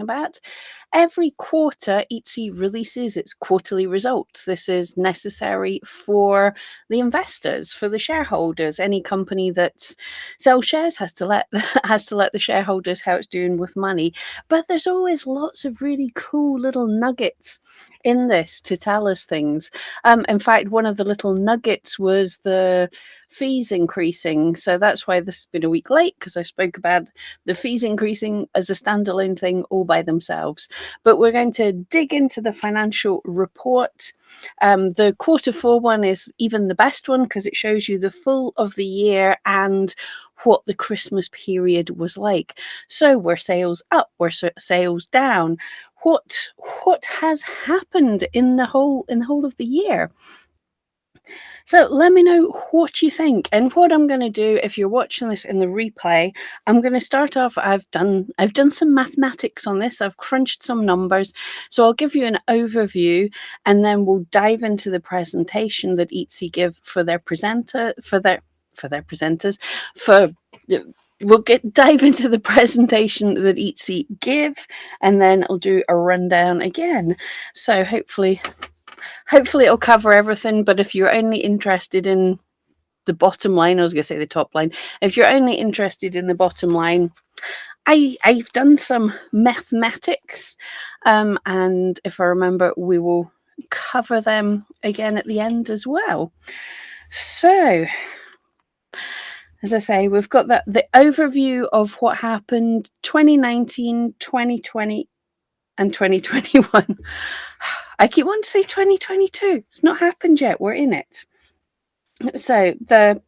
about. Every quarter, Etsy releases its quarterly results. This is necessary for the investors, for the shareholders. Any company that sells shares has to let has to let the shareholders how it's doing with money. But there's always lots of really cool little nuggets in this to tell us things. In fact, one of the little nuggets was the fees increasing. So that's why this has been a week late, because I spoke about the fees increasing as a standalone thing all by themselves. But we're going to dig into the financial report. The Q4 one is even the best one because it shows you the full of the year and what the Christmas period was like. So were sales up? Were sales down? What has happened in the whole of the year? So let me know what you think. And what I'm going to do, if you're watching this in the replay, I'm going to start off. I've done some mathematics on this. I've crunched some numbers. So I'll give you an overview, and then we'll dive into the presentation that Etsy give for their presenters. We'll dive into the presentation that Etsy give, and then I'll do a rundown again. So hopefully it'll cover everything. But if you're only interested in the bottom line, I was going to say the top line. If you're only interested in the bottom line, I've done some mathematics, and if I remember, we will cover them again at the end as well. So, as I say, we've got the overview of what happened 2019, 2020, and 2021. I keep wanting to say 2022. It's not happened yet. We're in it. So the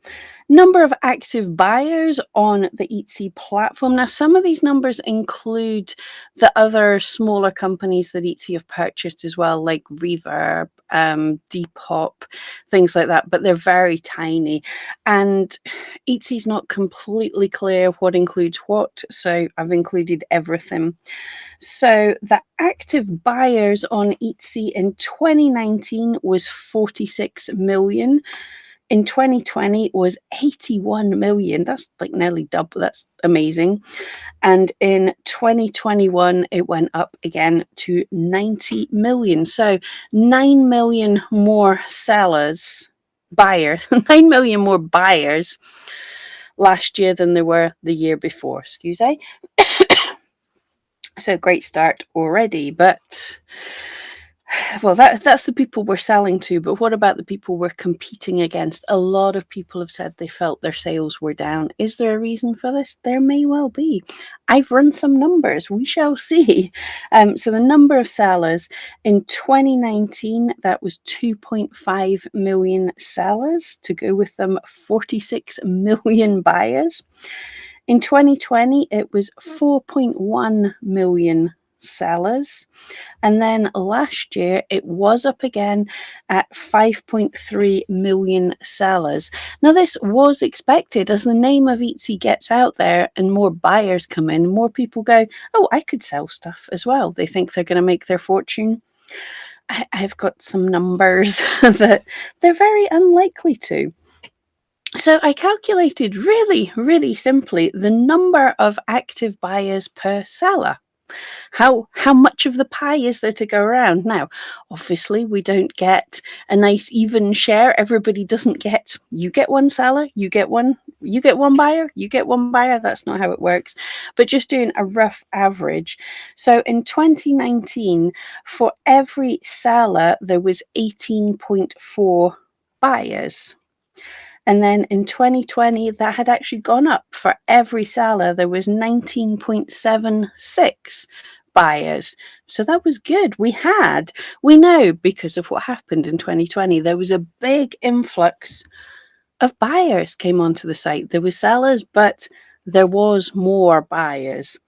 number of active buyers on the Etsy platform. Now, some of these numbers include the other smaller companies that Etsy have purchased as well, like Reverb, Depop, things like that, but they're very tiny. And Etsy's not completely clear what includes what, so I've included everything. So the active buyers on Etsy in 2019 was 46 million. In 2020 it was 81 million. That's like nearly double. That's amazing. And in 2021, it went up again to 90 million. So 9 million more buyers, 9 million more buyers last year than there were the year before. Excuse me. So great start already, but well, that's the people we're selling to. But what about the people we're competing against? A lot of people have said they felt their sales were down. Is there a reason for this? There may well be. I've run some numbers. We shall see. So the number of sellers in 2019, that was 2.5 million sellers. To go with them, 46 million buyers. In 2020, it was 4.1 million sellers. And then last year, it was up again at 5.3 million sellers. Now, this was expected. As the name of Etsy gets out there and more buyers come in, more people go, oh, I could sell stuff as well. They think they're going to make their fortune. I've got some numbers that they're very unlikely to. So I calculated really, really simply the number of active buyers per seller. How much of the pie is there to go around? Now, obviously, we don't get a nice even share. Everybody doesn't get, you get one seller, you get one buyer, you get one buyer. That's not how it works. But just doing a rough average. So in 2019, for every seller, there was 18.4 buyers. And then in 2020, that had actually gone up. For every seller, there was 19.76 buyers. So that was good. We know because of what happened in 2020, there was a big influx of buyers came onto the site. There were sellers, but there was more buyers.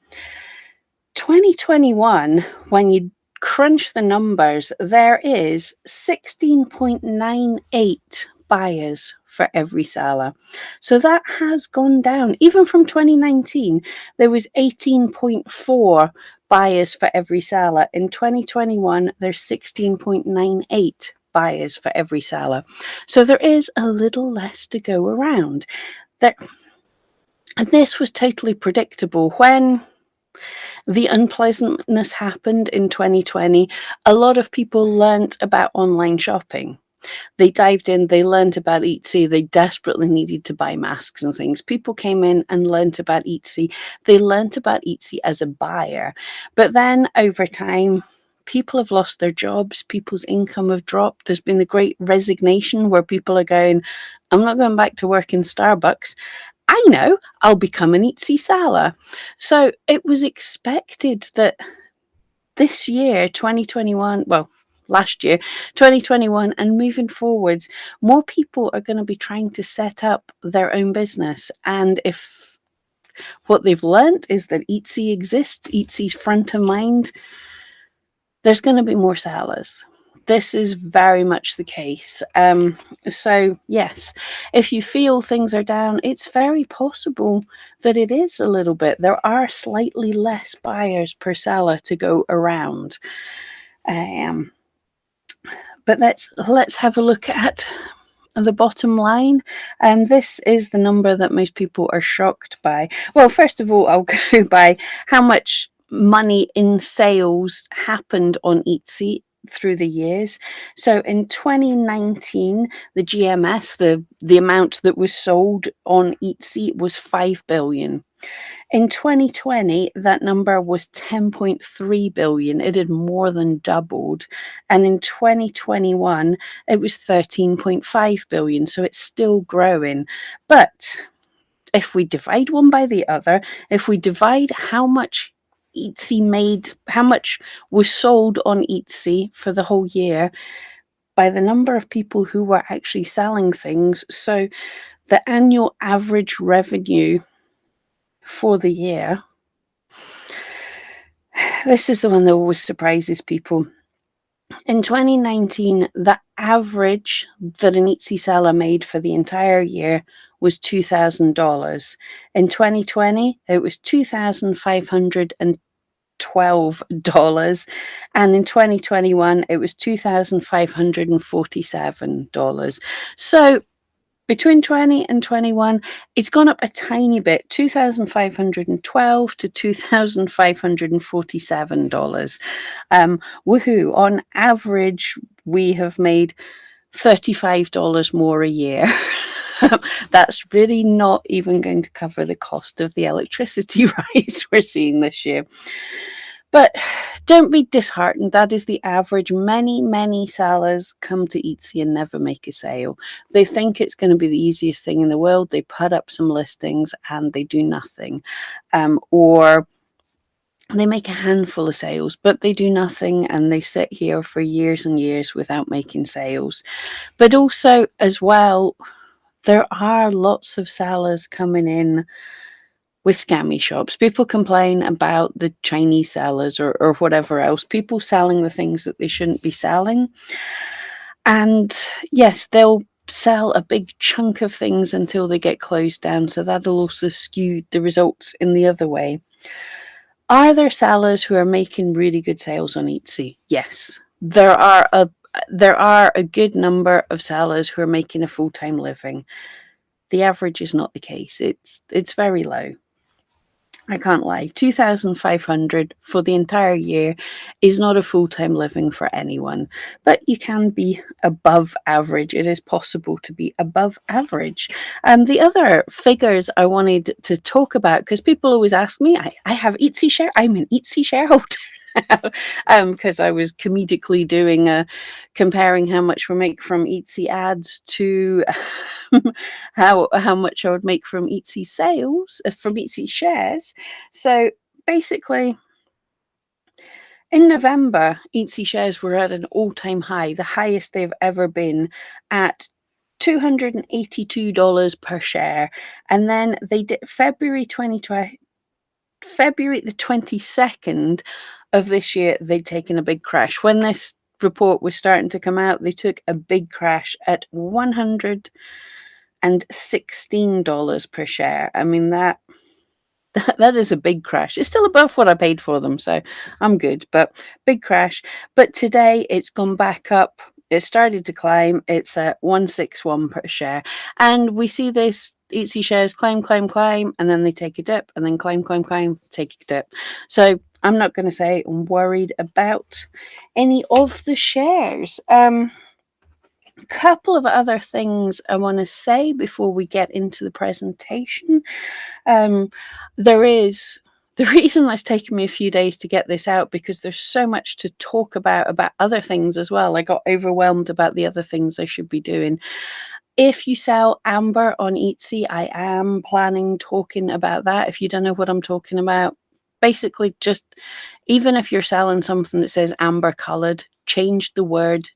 2021, when you crunch the numbers, there is 16.98 buyers for every seller. So that has gone down. Even from 2019, there was 18.4 buyers for every seller. In 2021, there's 16.98 buyers for every seller. So there is a little less to go around. And this was totally predictable. When The unpleasantness happened in 2020. A lot of people learnt about online shopping. They dived in, they learnt about Etsy, they desperately needed to buy masks and things. People came in and learnt about Etsy. They learnt about Etsy as a buyer. But then over time, people have lost their jobs, people's income have dropped. There's been the great resignation where people are going, I'm not going back to work in Starbucks. I know, I'll become an Etsy seller. So it was expected that this year, 2021, well, last year, 2021, and moving forwards, more people are going to be trying to set up their own business. And if what they've learned is that Etsy exists, Etsy's front of mind, there's going to be more sellers. This is very much the case. So, yes, if you feel things are down, it's very possible that it is a little bit. There are slightly less buyers per seller to go around. But let's have a look at the bottom line. This is the number that most people are shocked by. Well, first of all, I'll go by how much money in sales happened on Etsy through the years. So in 2019, the GMS, the amount that was sold on Etsy was 5 billion. In 2020, that number was 10.3 billion. It had more than doubled. And in 2021, it was 13.5 billion. So it's still growing. But if we divide one by the other, if we divide how much Etsy made, how much was sold on Etsy for the whole year by the number of people who were actually selling things. So the annual average revenue for the year, this is the one that always surprises people. In 2019, the average that an Etsy seller made for the entire year was $2,000. In 2020, it was $2,512. And in 2021, it was $2,547. So between 20 and 21, it's gone up a tiny bit, $2,512 to $2,547. Woohoo. On average, we have made $35 more a year. That's really not even going to cover the cost of the electricity rise we're seeing this year. But don't be disheartened. That is the average. Many sellers come to Etsy and never make a sale. They think it's going to be the easiest thing in the world. They put up some listings and they do nothing. Or they make a handful of sales, but they do nothing and they sit here for years and years without making sales. But also, as well, there are lots of sellers coming in with scammy shops. People complain about the Chinese sellers or whatever else, people selling the things that they shouldn't be selling. And yes, they'll sell a big chunk of things until they get closed down. So that'll also skew the results in the other way. Are there sellers who are making really good sales on Etsy? Yes. There are a good number of sellers who are making a full-time living. The average is not the case. It's very low. I can't lie. 2,500 for the entire year is not a full-time living for anyone, but you can be above average. It is possible to be above average. The other figures I wanted to talk about, because people always ask me, I have Etsy share. I'm an Etsy shareholder. Because I was comedically doing comparing how much we make from Etsy ads to how much I would make from Etsy sales, from Etsy shares. So basically, in November, Etsy shares were at an all-time high, the highest they've ever been, at $282 per share. And then they did February the 22nd of this year, they'd taken a big crash. When this report was starting to come out, they took a big crash at $116 per share. I mean, that is a big crash. It's still above what I paid for them, so I'm good, but big crash. But today it's gone back up it started to climb. It's at 161 per share. And we see this ETC shares climb, and then they take a dip, and then climb, take a dip. So I'm not going to say I'm worried about any of the shares. A couple of other things I want to say before we get into the presentation. There is the reason it's taken me a few days to get this out, because there's so much to talk about other things as well. I got overwhelmed about the other things I should be doing. If you sell amber on Etsy, I am planning talking about that. If you don't know what I'm talking about, basically just, even if you're selling something that says amber colored, change the word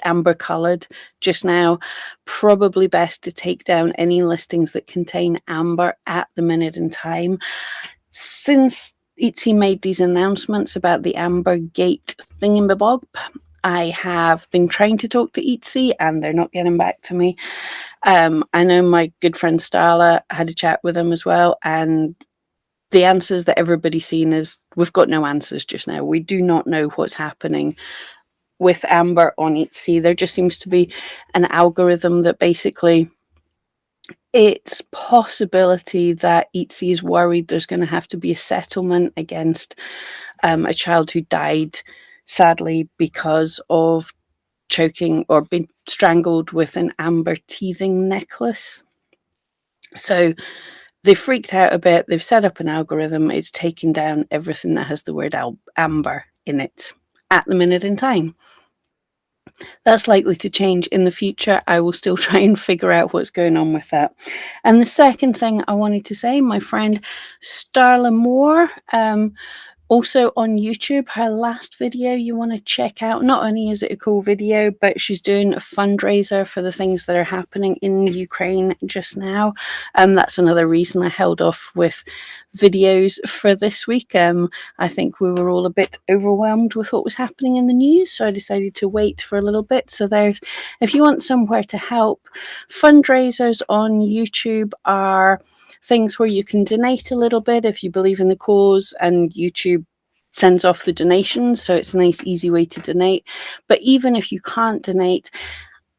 amber colored just now. Probably best to take down any listings that contain amber at the minute in time. Since Etsy made these announcements about the Amber Gate thingamabob, I have been trying to talk to Etsy and they're not getting back to me. I know my good friend Starla had a chat with them as well, and the answers that everybody's seen is, we've got no answers just now. We do not know what's happening with Amber on Etsy. There just seems to be an algorithm that basically, it's possibility that Etsy is worried there's going to have to be a settlement against a child who died sadly because of choking or being strangled with an amber teething necklace. So they freaked out a bit. They've set up an algorithm. It's taken down everything that has the word amber in it at the minute in time. That's likely to change in the future. I will still try and figure out what's going on with that. And the second thing I wanted to say, my friend Starla Moore, also on YouTube, her last video you want to check out. Not only is it a cool video, but she's doing a fundraiser for the things that are happening in Ukraine just now. That's another reason I held off with videos for this week. I think we were all a bit overwhelmed with what was happening in the news, so I decided to wait for a little bit. So there's, if you want somewhere to help, fundraisers on YouTube are things where you can donate a little bit if you believe in the cause, and YouTube sends off the donations, so it's a nice easy way to donate. But even if you can't donate,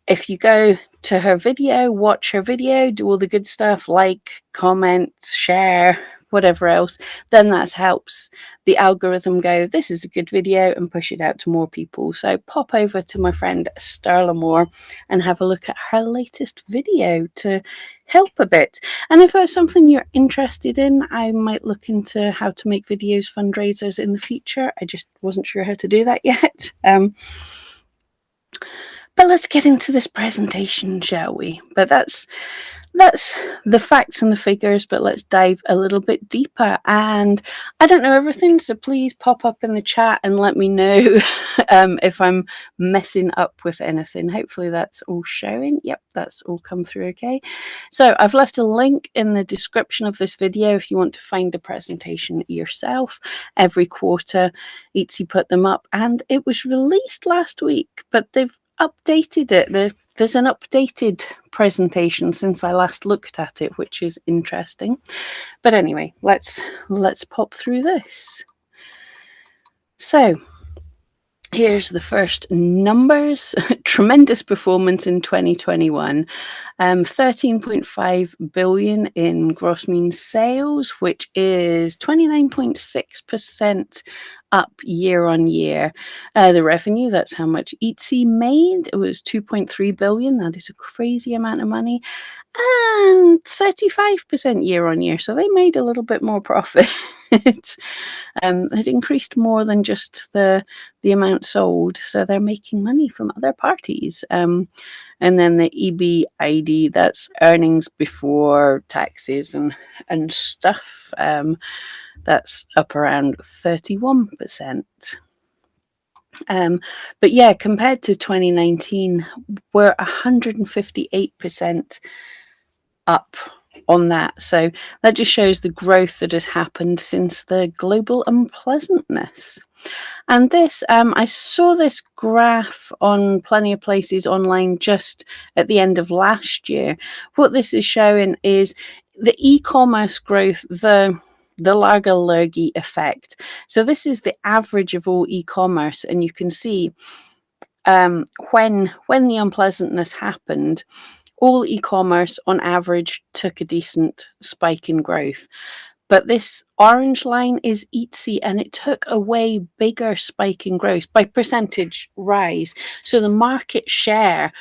if you go to her video, watch her video, do all the good stuff, like, comment, share, whatever else, then that helps the algorithm go, this is a good video, and push it out to more people. So pop over to my friend Starla Moore and have a look at her latest video to help a bit. And if that's something you're interested in, I might look into how to make videos fundraisers in the future. I just wasn't sure how to do that yet. But let's get into this presentation, shall we? But that's the facts and the figures, but let's dive a little bit deeper. And I don't know everything, so please pop up in the chat and let me know if I'm messing up with anything. Hopefully that's all showing. Yep, that's all come through okay. So I've left a link in the description of this video if you want to find the presentation yourself. Every quarter, Etsy put them up, and it was released last week, but they've updated it. There's an updated presentation since I last looked at it, which is interesting. But anyway, let's pop through this. So here's the first numbers. Tremendous performance in 2021. 13.5 billion in gross mean sales, which is 29.6% up year on year. The revenue, that's how much Etsy made. It was 2.3 billion. That is a crazy amount of money. And 35% year on year. So they made a little bit more profit. It increased more than just the amount sold. So they're making money from other parties. And then the EBID, that's earnings before taxes and stuff. That's up around 31%. But yeah, compared to 2019, we're 158% up on that. So that just shows the growth that has happened since the global unpleasantness. And this, I saw this graph on plenty of places online just at the end of last year. What this is showing is the e-commerce growth, the Lagerlurgi effect. So this is the average of all e-commerce, and you can see When the unpleasantness happened, all e-commerce on average took a decent spike in growth. But this orange line is Etsy, and it took a way bigger spike in growth by percentage rise. So the market share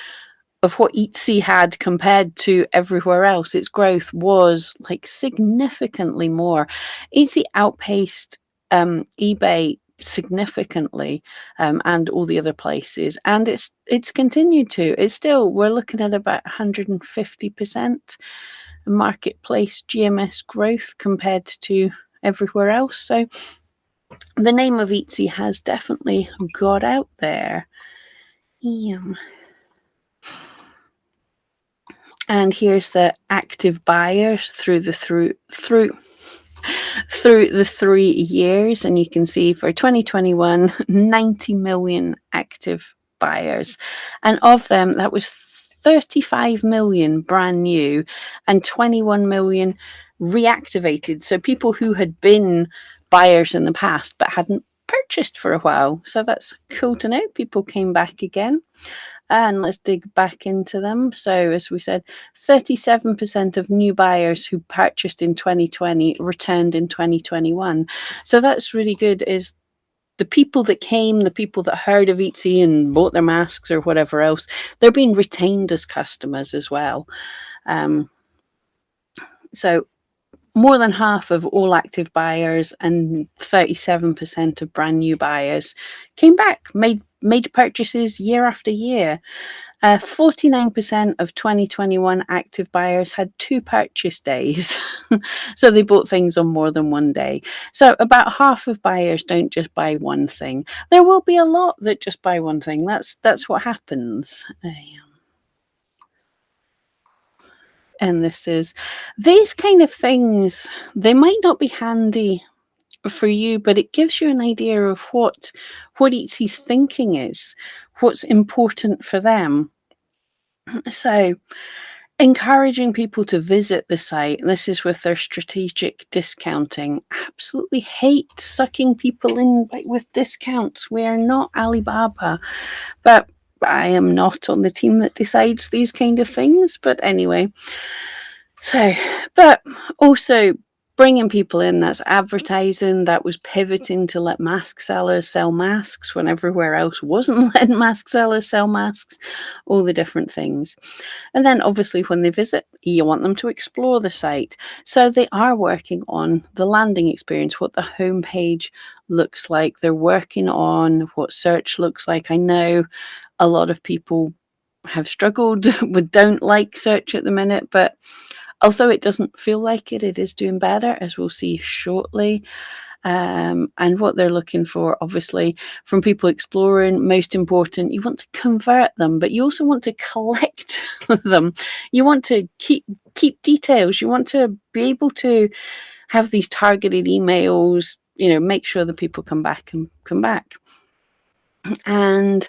of what Etsy had compared to everywhere else, its growth was like significantly more. Etsy outpaced eBay significantly, and all the other places, and it's continued to. It's still, we're looking at about 150% marketplace GMS growth compared to everywhere else. So the name of Etsy has definitely got out there. Yeah. And here's the active buyers through the 3 years, and you can see for 2021, 90 million active buyers, and of them, that was 35 million brand new and 21 million reactivated. So people who had been buyers in the past but hadn't purchased for a while. So that's cool to know. People came back again. And let's dig back into them. So, as we said, 37% of new buyers who purchased in 2020 returned in 2021. So that's really good. Is the people that came, the people that heard of Etsy and bought their masks or whatever else, they're being retained as customers as well. So more than half of all active buyers and 37% of brand new buyers came back, made purchases year after year. 49% of 2021 active buyers had 2 purchase days. So they bought things on more than one day. So about half of buyers don't just buy one thing. There will be a lot that just buy one thing. That's what happens. And these kind of things, they might not be handy for you, but it gives you an idea of what Etsy's thinking is, what's important for them. So encouraging people to visit the site, this is with their strategic discounting. Absolutely hate sucking people in with discounts. We are not Alibaba, but I am not on the team that decides these kind of things. But anyway, so, but also bringing people in, that's advertising, that was pivoting to let mask sellers sell masks when everywhere else wasn't letting mask sellers sell masks, all the different things. And then obviously when they visit, you want them to explore the site. So they are working on the landing experience, what the homepage looks like. They're working on what search looks like. I know a lot of people have struggled with don't like search at the minute, but although it doesn't feel like it, it is doing better, as we'll see shortly. And what they're looking for, obviously, from people exploring, most important, you want to convert them, but you also want to collect them. You want to keep details. You want to be able to have these targeted emails, make sure that people come back and come back. And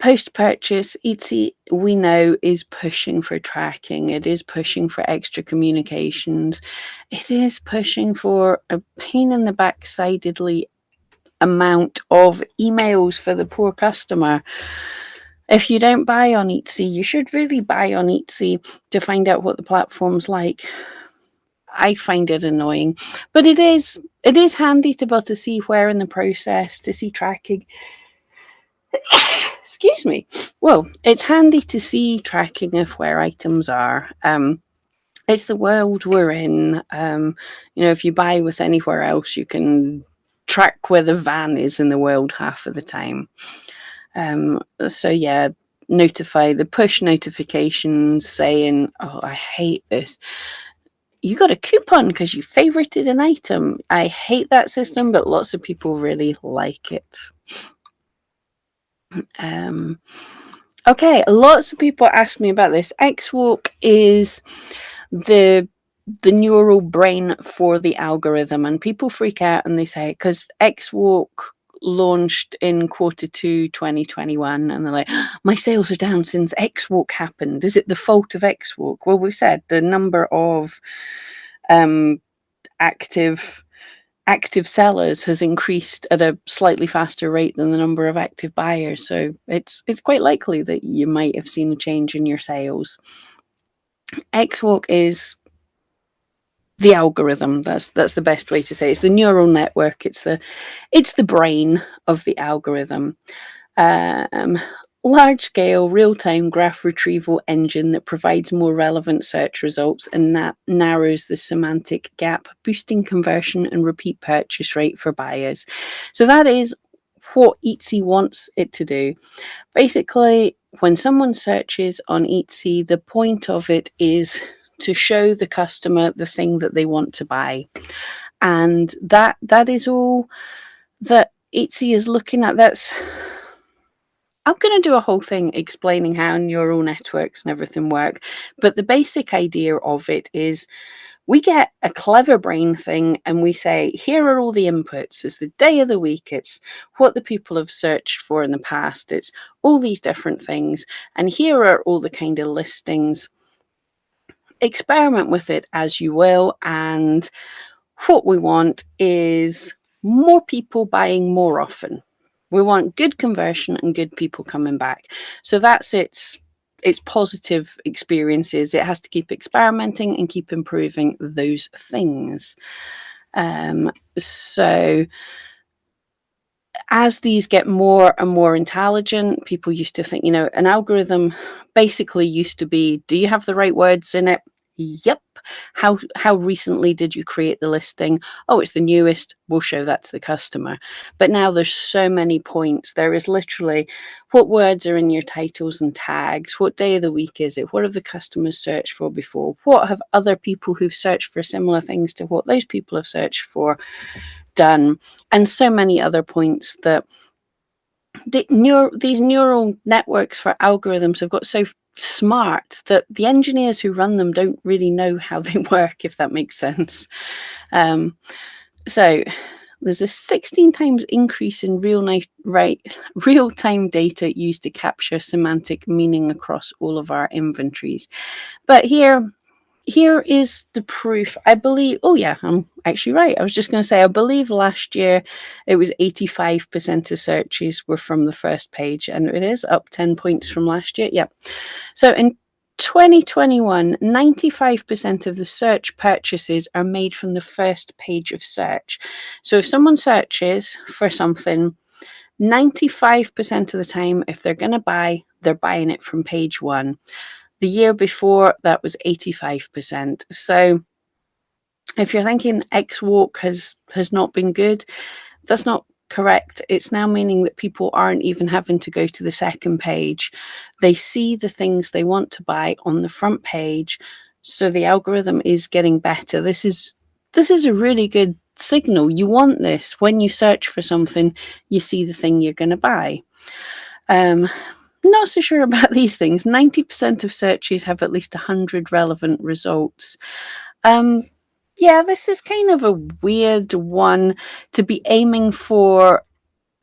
post-purchase, Etsy, we know, is pushing for tracking. It is pushing for extra communications. It is pushing for a pain in the backsidedly amount of emails for the poor customer. If you don't buy on Etsy, you should really buy on Etsy to find out what the platform's like. I find it annoying, but it is handy to be able to see where in the process, to see tracking. Excuse me. Well, it's handy to see tracking of where items are. It's the world we're in. If you buy with anywhere else, you can track where the van is in the world half of the time. So yeah, the push notifications saying, "Oh, I hate this. You got a coupon because you favorited an item." I hate that system, but lots of people really like it. Okay, lots of people ask me about this. XWalk is the neural brain for the algorithm, and people freak out and they say, because XWalk launched in Q2 2021, and they're like, my sales are down since XWalk happened. Is it the fault of XWalk? Well, we've said the number of active active sellers has increased at a slightly faster rate than the number of active buyers. So it's quite likely that you might have seen a change in your sales. XWalk is the algorithm. That's the best way to say it. It's the neural network. It's the brain of the algorithm. Um, Large scale real time graph retrieval engine that provides more relevant search results and that narrows the semantic gap, boosting conversion and repeat purchase rate for buyers. So that is what Etsy wants it to do. Basically, when someone searches on Etsy, the point of it is to show the customer the thing that they want to buy. And that is all that Etsy is looking at. I'm going to do a whole thing explaining how neural networks and everything work, but the basic idea of it is we get a clever brain thing and we say, here are all the inputs. It's the day of the week. It's what the people have searched for in the past. It's all these different things. And here are all the kind of listings. Experiment with it as you will. And what we want is more people buying more often. We want good conversion and good people coming back. So that's its positive experiences. It has to keep experimenting and keep improving those things. So as these get more and more intelligent, people used to think, an algorithm basically used to be, do you have the right words in it? Yep. How recently did you create the listing? Oh, it's the newest. We'll show that to the customer. But now there's so many points. There is literally what words are in your titles and tags? What day of the week is it? What have the customers searched for before? What have other people who've searched for similar things to what those people have searched for done? And so many other points that these neural networks for algorithms have got so smart that the engineers who run them don't really know how they work, if that makes sense. So there's a 16 times increase in real-time data used to capture semantic meaning across all of our inventories. But here is the proof. I believe, oh yeah, I'm actually right. I was just going to say, I believe last year it was 85% of searches were from the first page, and it is up 10 points from last year. Yeah. So in 2021, 95% of the search purchases are made from the first page of search. So if someone searches for something, 95% of the time, if they're going to buy, they're buying it from page one. The year before, that was 85%. So if you're thinking XWalk has not been good, that's not correct. It's now meaning that people aren't even having to go to the second page. They see the things they want to buy on the front page. So the algorithm is getting better. This is a really good signal. You want this. When you search for something, you see the thing you're going to buy. Not so sure about these things. 90% of searches have at least 100 relevant results. Yeah, this is kind of a weird one to be aiming for,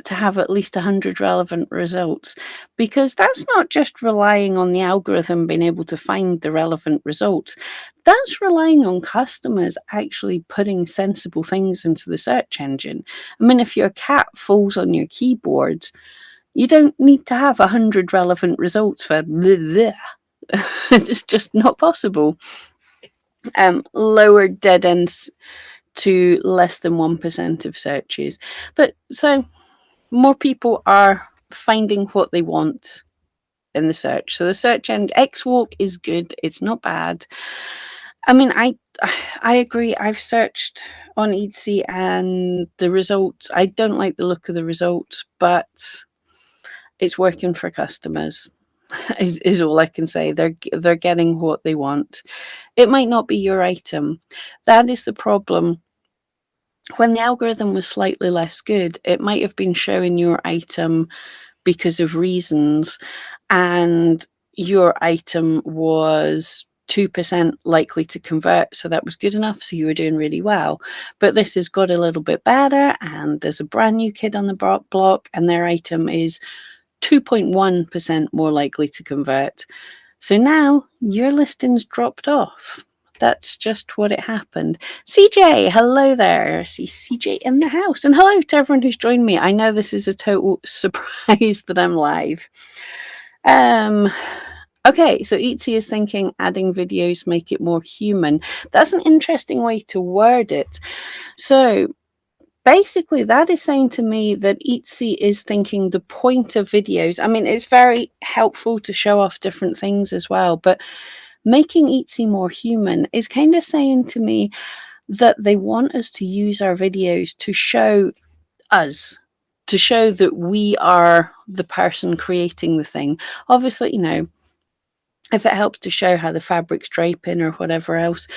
to have at least 100 relevant results, because that's not just relying on the algorithm being able to find the relevant results. That's relying on customers actually putting sensible things into the search engine. I mean, if your cat falls on your keyboard, you don't need to have 100 relevant results for blah, blah. It's just not possible. Lower dead ends to less than 1% of searches. But so more people are finding what they want in the search. So the search end XWalk is good. It's not bad. I mean, I agree. I've searched on Etsy and the results, I don't like the look of the results, but it's working for customers. Is all I can say. They're getting what they want. It might not be your item. That is the problem. When the algorithm was slightly less good, it might have been showing your item because of reasons, and your item was 2% likely to convert, so that was good enough, so you were doing really well. But this has got a little bit better, and there's a brand new kid on the block, and their item is 2.1% more likely to convert. So now your listing's dropped off. That's just what it happened. CJ, hello there. I see CJ in the house. And hello to everyone who's joined me. I know this is a total surprise that I'm live. Okay, so Etsy is thinking adding videos make it more human. That's an interesting way to word it. So basically, that is saying to me that Etsy is thinking the point of videos. I mean, it's very helpful to show off different things as well, but making Etsy more human is kind of saying to me that they want us to use our videos to show us, to show that we are the person creating the thing. Obviously, if it helps to show how the fabric's draping or whatever else.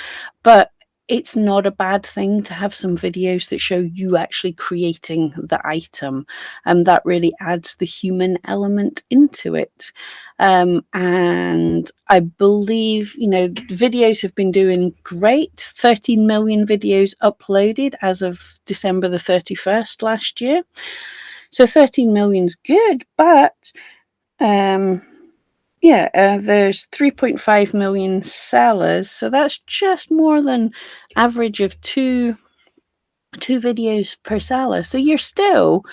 But it's not a bad thing to have some videos that show you actually creating the item. And that really adds the human element into it. And I believe, videos have been doing great. 13 million videos uploaded as of December the 31st last year. So 13 million's good, but there's 3.5 million sellers, so that's just more than average of two videos per seller. So you're still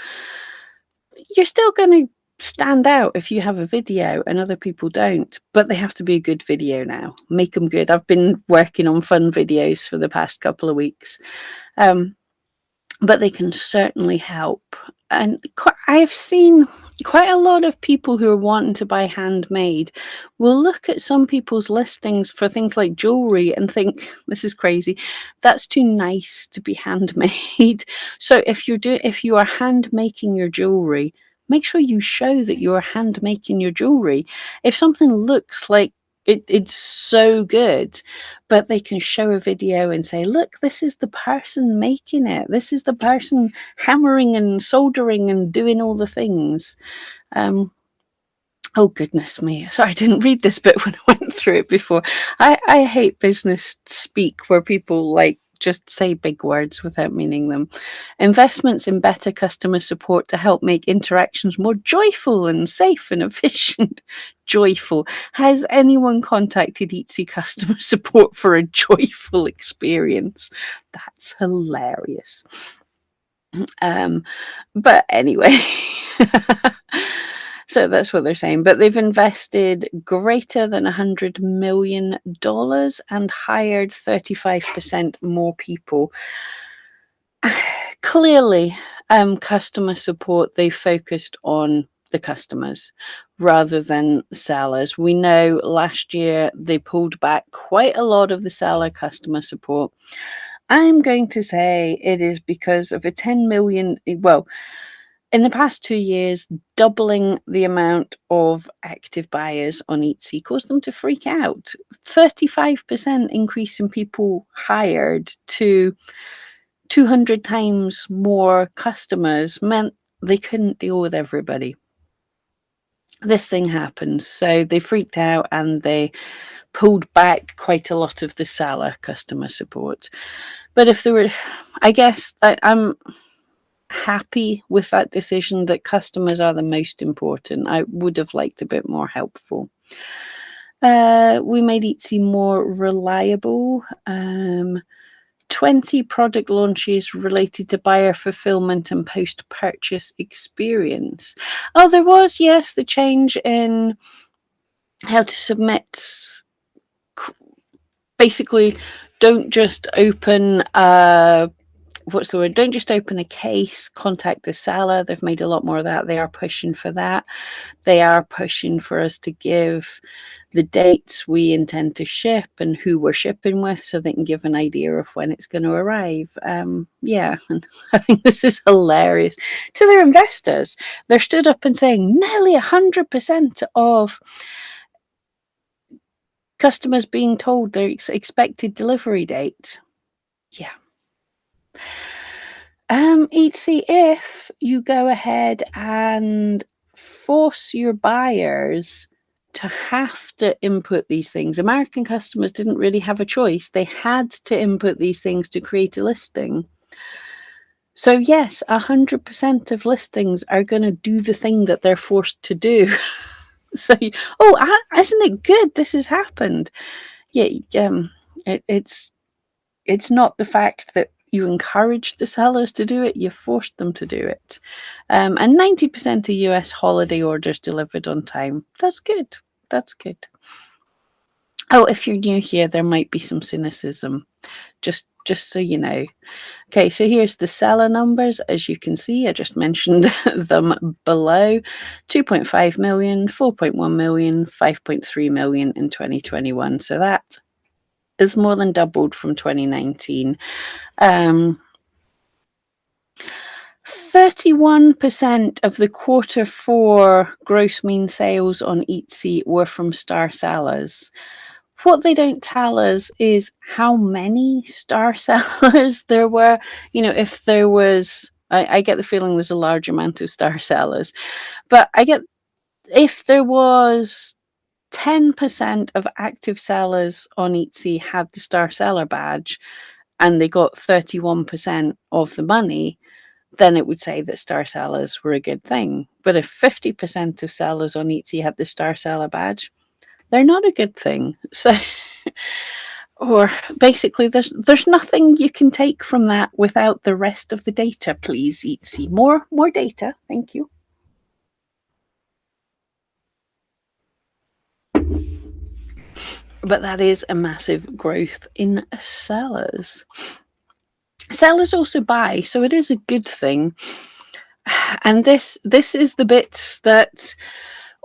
going to stand out if you have a video and other people don't, but they have to be a good video now. Make them good. I've been working on fun videos for the past couple of weeks, but they can certainly help. And I've seen quite a lot of people who are wanting to buy handmade will look at some people's listings for things like jewelry and think, this is crazy. That's too nice to be handmade. So if you are hand making your jewelry, make sure you show that you're hand making your jewelry. If something looks like it's so good, but they can show a video and say, look, this is the person making it. This is the person hammering and soldering and doing all the things. Oh, goodness me. Sorry, I didn't read this bit when I went through it before. I hate business speak where people just say big words without meaning them. Investments in better customer support to help make interactions more joyful and safe and efficient. Joyful. Has anyone contacted Etsy customer support for a joyful experience? That's hilarious. But anyway. So that's what they're saying. But they've invested greater than $100 million and hired 35% more people. Clearly, customer support, they focused on the customers rather than sellers. We know last year they pulled back quite a lot of the seller customer support. I'm going to say it is because of a 10 million, well, in the past 2 years, doubling the amount of active buyers on Etsy caused them to freak out. 35% increase in people hired to 200 times more customers meant they couldn't deal with everybody. This thing happens. So they freaked out and they pulled back quite a lot of the seller customer support. But if there were, I guess I'm happy with that decision that customers are the most important. I would have liked a bit more helpful. We made Etsy more reliable. 20 product launches related to buyer fulfillment and post-purchase experience. Oh, there was, yes, the change in how to submit. Basically, don't just open don't just open a case, contact the seller. They've made a lot more of that. They are pushing for that. They are pushing for us to give the dates we intend to ship and who we're shipping with so they can give an idea of when it's going to arrive. And I think this is hilarious. To their investors, they're stood up and saying nearly 100% of customers being told their expected delivery date. Yeah. Etsy, if you go ahead and force your buyers to have to input these things, American customers didn't really have a choice. They had to input these things to create a listing. So yes, 100% of listings are going to do the thing that they're forced to do. So, isn't it good this has happened? Yeah, It's not the fact that you encouraged the sellers to do it, you forced them to do it. And 90% of US holiday orders delivered on time. That's good. That's good. Oh, if you're new here, there might be some cynicism. Just so you know. Okay, so here's the seller numbers. As you can see, I just mentioned them below. 2.5 million, 4.1 million, 5.3 million in 2021. So that is more than doubled from 2019. 31% of the quarter four gross mean sales on Etsy were from star sellers. What they don't tell us is how many star sellers there were. You know, if there was, I get the feeling there's a large amount of star sellers, but I get if there was 10% of active sellers on Etsy had the star seller badge and they got 31% of the money, then it would say that star sellers were a good thing. But if 50% of sellers on Etsy had the star seller badge, they're not a good thing. So, or basically, there's nothing you can take from that without the rest of the data. Please, Etsy, more data. Thank you. But that is a massive growth in sellers. Sellers also buy, so it is a good thing. And this is the bits that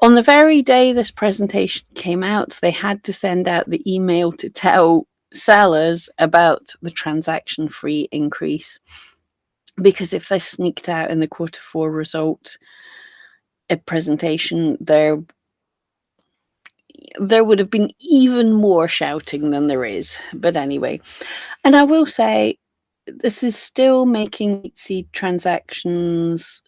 on the very day this presentation came out, they had to send out the email to tell sellers about the transaction fee increase. Because if they sneaked out in the quarter four result presentation, there would have been even more shouting than there is. But anyway, and I will say, this is still making Etsy transactions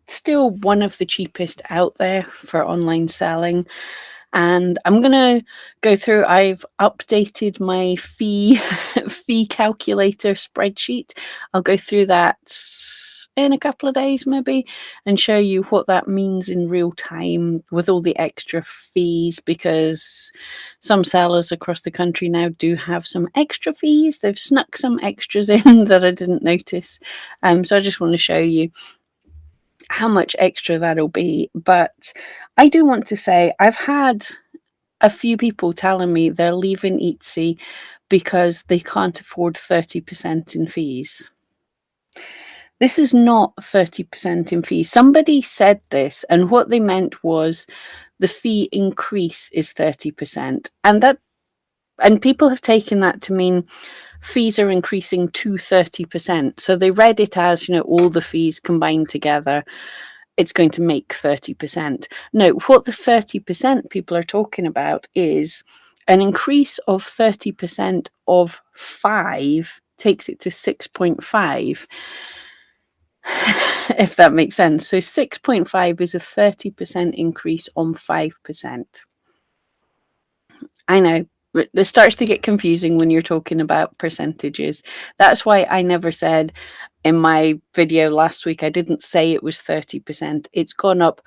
still one of the cheapest out there for online selling. And I'm going to go through, I've updated my fee calculator spreadsheet. I'll go through that in a couple of days maybe and show you what that means in real time with all the extra fees, because some sellers across the country now do have some extra fees. They've snuck some extras in that I didn't notice. So I just want to show you how much extra that'll be. But I do want to say I've had a few people telling me they're leaving Etsy because they can't afford 30% in fees. This is not 30% in fees. Somebody said this, and what they meant was the fee increase is 30%. And people have taken that to mean fees are increasing to 30%. So they read it as, all the fees combined together, it's going to make 30%. No, what the 30% people are talking about is an increase of 30% of 5 takes it to 6.5. If that makes sense. So 6.5 is a 30% increase on 5%. I know. This starts to get confusing when you're talking about percentages. That's why I never said in my video last week, I didn't say it was 30%. It's gone up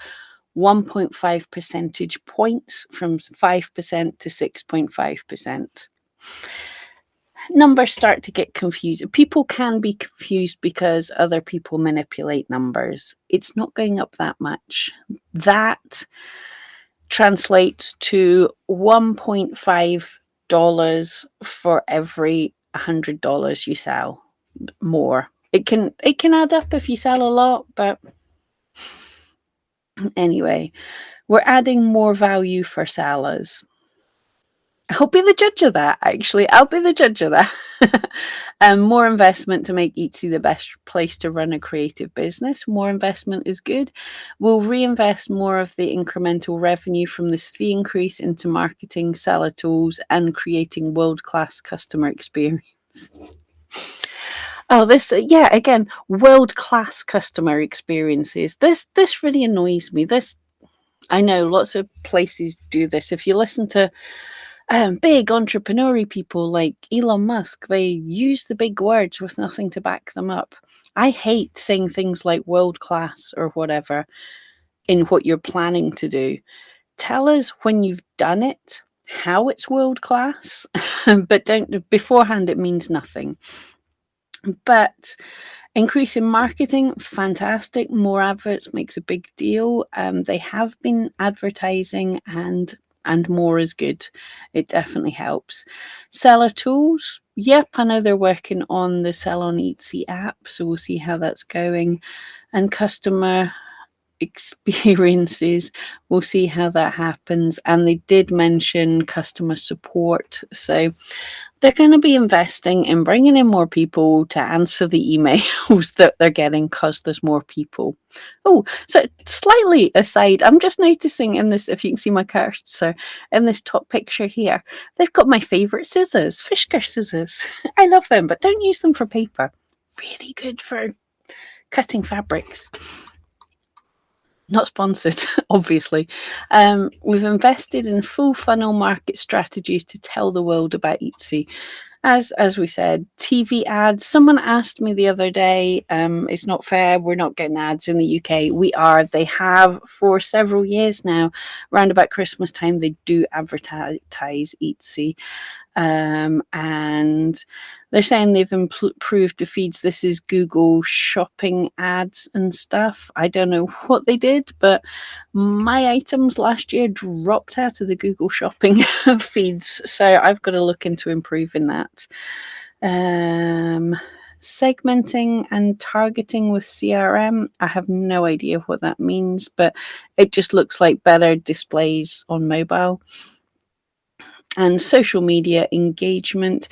1.5 percentage points from 5% to 6.5%. Numbers start to get confused. People can be confused because other people manipulate numbers. It's not going up that much. That translates to $1.5 for every $100 you sell more. It can add up if you sell a lot, but anyway, we're adding more value for sellers. I'll be the judge of that, actually. I'll be the judge of that. More investment to make Etsy the best place to run a creative business. More investment is good. We'll reinvest more of the incremental revenue from this fee increase into marketing, seller tools, and creating world-class customer experience. Oh, again, world-class customer experiences. This really annoys me. I know lots of places do this. If you listen to big entrepreneurial people like Elon Musk, they use the big words with nothing to back them up. I hate saying things like world class or whatever in what you're planning to do. Tell us when you've done it how it's world class, but don't beforehand it means nothing. But increase in marketing, fantastic. More adverts makes a big deal. They have been advertising and more is good. It definitely helps. Seller tools, yep, I know they're working on the Sell on Etsy app, so we'll see how that's going. And customer experiences, we'll see how that happens. And they did mention customer support, so they're going to be investing in bringing in more people to answer the emails that they're getting because there's more people. Oh, so slightly aside, I'm just noticing in this, if you can see my cursor, in this top picture here, they've got my favourite scissors, Fisker scissors. I love them, but don't use them for paper. Really good for cutting fabrics. Not sponsored, obviously. We've invested in full funnel market strategies to tell the world about Etsy. As we said, TV ads. Someone asked me the other day, it's not fair, we're not getting ads in the UK. We are. They have for several years now. Around about Christmas time, they do advertise Etsy. And they're saying they've improved the feeds. This is Google shopping ads and stuff. I don't know what they did, but my items last year dropped out of the Google shopping feeds. So I've got to look into improving that. Segmenting and targeting with CRM. I have no idea what that means, but it just looks like better displays on mobile. And social media engagement.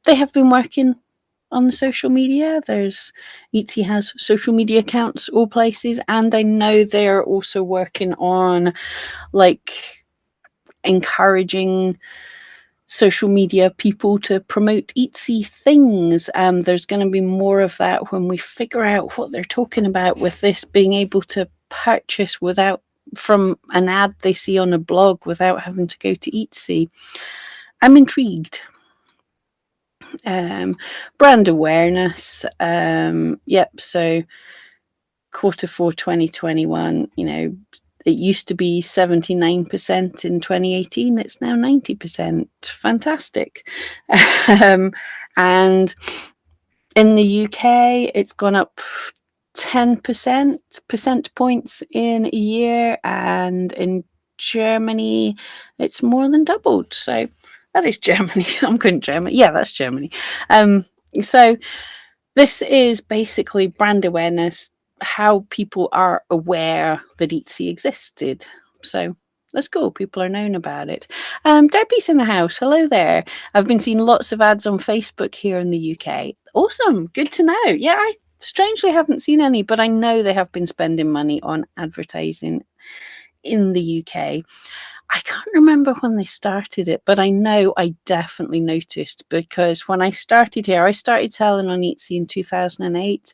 They have been working on the social media. Etsy has social media accounts all places, and I know they're also working on like encouraging social media people to promote Etsy things. There's going to be more of that when we figure out what they're talking about with this being able to purchase without from an ad they see on a blog without having to go to Etsy. I'm intrigued. Brand awareness. Yep. So Q4 2021, it used to be 79% in 2018. It's now 90%. Fantastic. And in the UK, it's gone up 10% percent points in a year, and in Germany, it's more than doubled. So that is Germany. I'm going Germany. Yeah, that's Germany. So this is basically brand awareness, how people are aware that Etsy existed. So let's go. People are known about it. Debbie's in the house. Hello there. I've been seeing lots of ads on Facebook here in the UK. Awesome. Good to know. Yeah, I strangely haven't seen any, but I know they have been spending money on advertising in the UK. I can't remember when they started it, but I know I definitely noticed, because when I started here, I started selling on Etsy in 2008,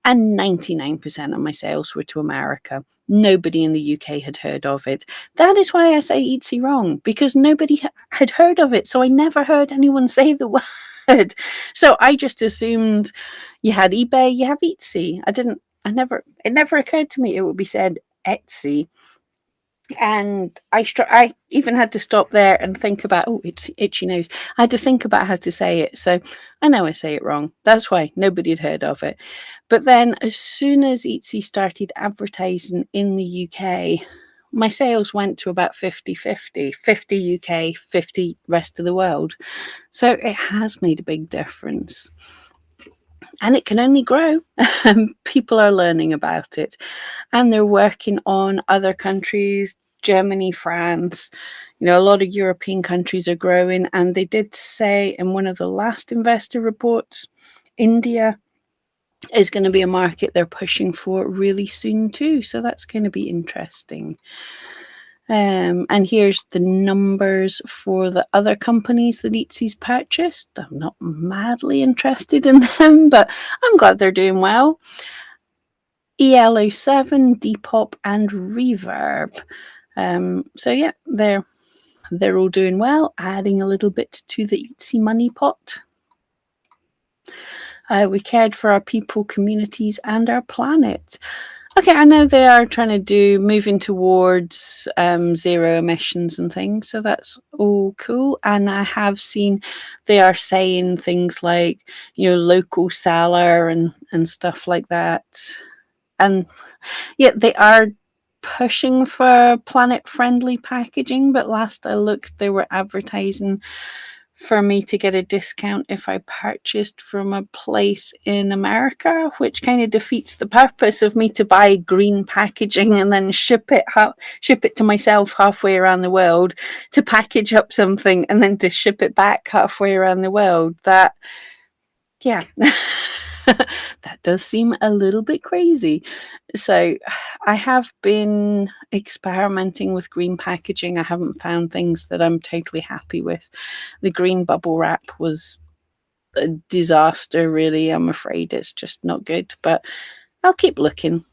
and 99% of my sales were to America. Nobody in the UK had heard of it. That is why I say Etsy wrong, because nobody had heard of it. So I never heard anyone say the word. So I just assumed you had eBay, you have Etsy. It never occurred to me it would be said Etsy. And I even had to stop there and think about, oh, it's itchy nose. I had to think about how to say it. So I know I say it wrong. That's why nobody had heard of it. But then as soon as Etsy started advertising in the UK, my sales went to about 50-50, 50 UK, 50 rest of the world. So it has made a big difference. And it can only grow. People are learning about it, and they're working on other countries, Germany, France. A lot of European countries are growing, and they did say in one of the last investor reports, India is going to be a market they're pushing for really soon too. So that's going to be interesting. And here's the numbers for the other companies that Etsy's purchased. I'm not madly interested in them, but I'm glad they're doing well. ELO7, Depop, and Reverb. So yeah, they're all doing well, adding a little bit to the Etsy money pot. We cared for our people, communities, and our planet. Okay, I know they are trying to do moving towards zero emissions and things, so that's all cool. And I have seen they are saying things like, local seller and stuff like that. And yeah, they are pushing for planet friendly packaging, but last I looked, they were advertising for me to get a discount if I purchased from a place in America, which kind of defeats the purpose of me to buy green packaging and then ship it to myself halfway around the world, to package up something and then to ship it back halfway around the world. That, yeah. That does seem a little bit crazy. So I have been experimenting with green packaging. I haven't found things that I'm totally happy with. The green bubble wrap was a disaster, really. I'm afraid it's just not good, but I'll keep looking.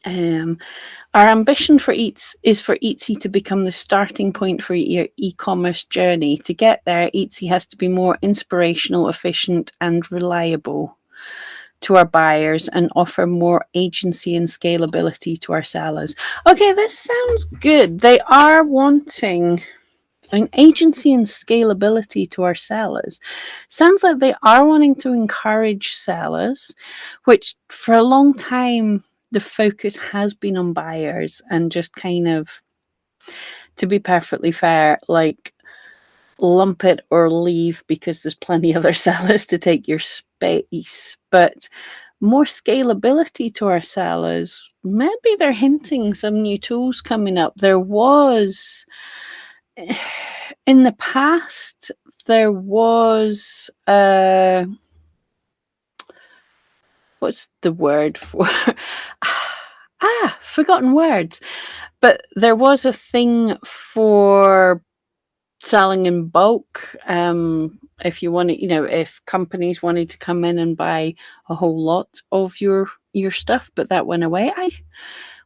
Our ambition for Eats is for Etsy to become the starting point for your e-commerce journey. To get there, Etsy has to be more inspirational, efficient, and reliable to our buyers and offer more agency and scalability to our sellers. Okay, this sounds good. They are wanting an agency and scalability to our sellers. Sounds like they are wanting to encourage sellers, which for a long time the focus has been on buyers, and just kind of, to be perfectly fair, like, lump it or leave because there's plenty other sellers to take your space. But more scalability to our sellers. Maybe they're hinting some new tools coming up. There was, in the past, there was, what's the word for? Forgotten words. But there was a thing for selling in bulk. If you want to, if companies wanted to come in and buy a whole lot of your stuff, but that went away.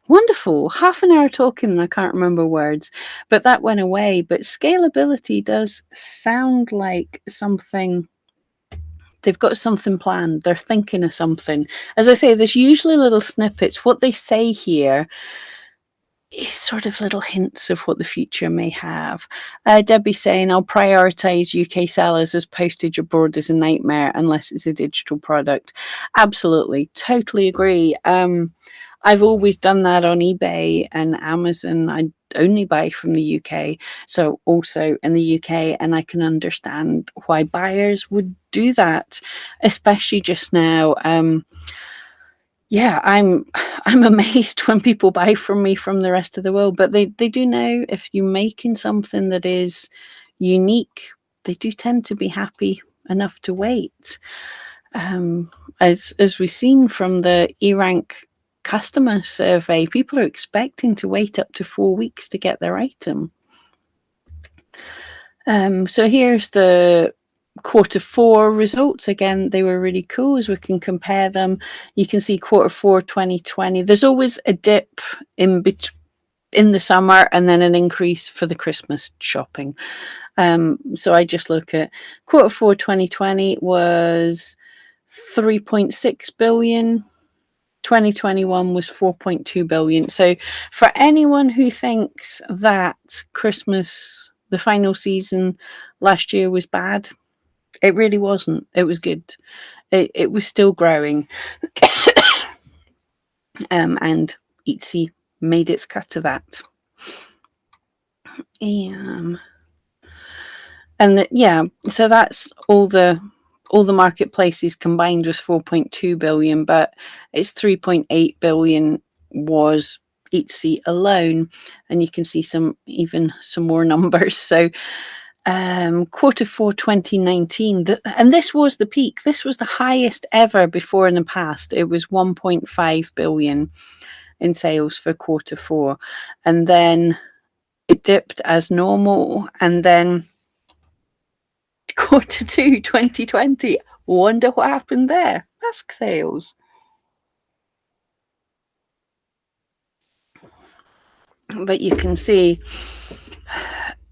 Wonderful. Half an hour talking and I can't remember words, but that went away. But scalability does sound like something. They've got something planned. They're thinking of something. As I say, there's usually little snippets. What they say here is sort of little hints of what the future may have. Debbie saying, I'll prioritise UK sellers as postage abroad is a nightmare unless it's a digital product. Absolutely. Totally agree. I've always done that on eBay and Amazon. I only buy from the UK, so also in the UK, and I can understand why buyers would do that, especially just now. Yeah, I'm amazed when people buy from me from the rest of the world, but they do know if you're making something that is unique, they do tend to be happy enough to wait. As we've seen from the E-Rank customer survey, people are expecting to wait up to 4 weeks to get their item. So here's the Q4 results. Again, they were really cool as we can compare them. You can see Q4 2020. There's always a dip in the summer and then an increase for the Christmas shopping. So I just look at Q4 2020 was 3.6 billion. 2021 was 4.2 billion. So for anyone who thinks that Christmas, the final season last year, was bad, it really wasn't. It was good. It was still growing. And Etsy made its cut of that. So that's all the marketplaces combined was 4.2 billion, but it's 3.8 billion was Etsy alone, and you can see some more numbers. So Q4 2019, and this was the peak. This was the highest ever before in the past. It was 1.5 billion in sales for Q4, and then it dipped as normal, and then Q2 2020. Wonder what happened there. Mask sales. But you can see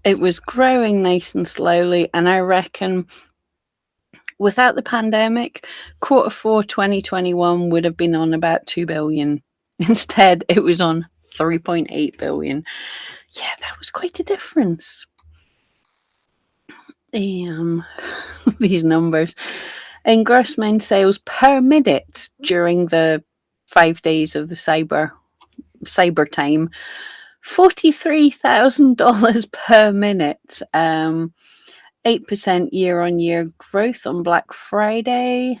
it was growing nice and slowly, and I reckon without the pandemic, Q4 2021 would have been on about 2 billion. Instead, it was on 3.8 billion. Yeah, that was quite a difference. These numbers. Engrossment sales per minute during the 5 days of the cyber time, $43,000 per minute. 8% year on year growth on Black Friday.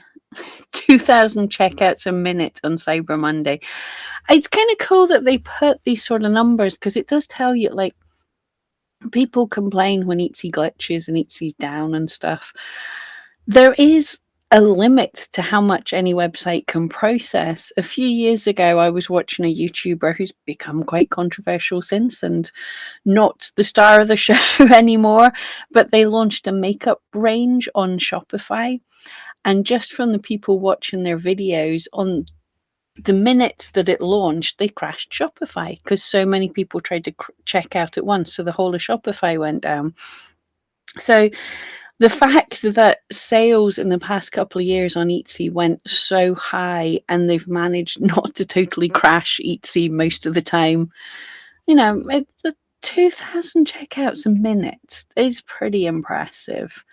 2,000 checkouts a minute on Cyber Monday. It's kind of cool that they put these sort of numbers because it does tell you, like, people complain when Etsy glitches and Etsy's down and stuff. There is a limit to how much any website can process. A few years ago, I was watching a YouTuber who's become quite controversial since and not the star of the show anymore, but they launched a makeup range on Shopify. And just from the people watching their videos, on the minute that it launched, they crashed Shopify because so many people tried to check out at once. So the whole of Shopify went down. So the fact that sales in the past couple of years on Etsy went so high and they've managed not to totally crash Etsy most of the time, it's 2,000 checkouts a minute is pretty impressive.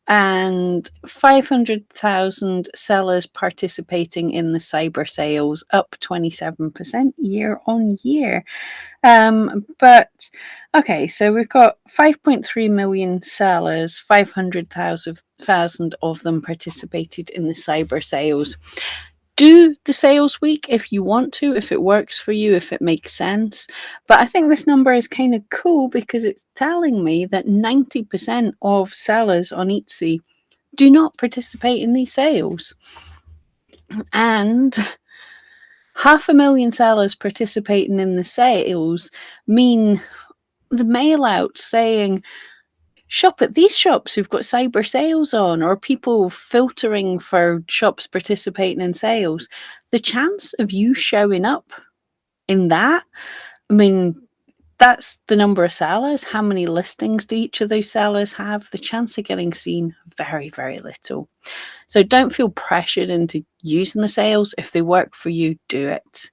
And 500,000 sellers participating in the cyber sales, up 27% year on year. But okay, so we've got 5.3 million sellers, 500,000 of them participated in the cyber sales. Do the sales week if you want to, if it works for you, if it makes sense. But I think this number is kind of cool because it's telling me that 90% of sellers on Etsy do not participate in these sales. And 500,000 sellers participating in the sales mean the mail out saying, shop at these shops who've got cyber sales on, or people filtering for shops participating in sales. The chance of you showing up in that, I mean, that's the number of sellers. How many listings do each of those sellers have? The chance of getting seen, very, very little. So don't feel pressured into using the sales. If they work for you, do it.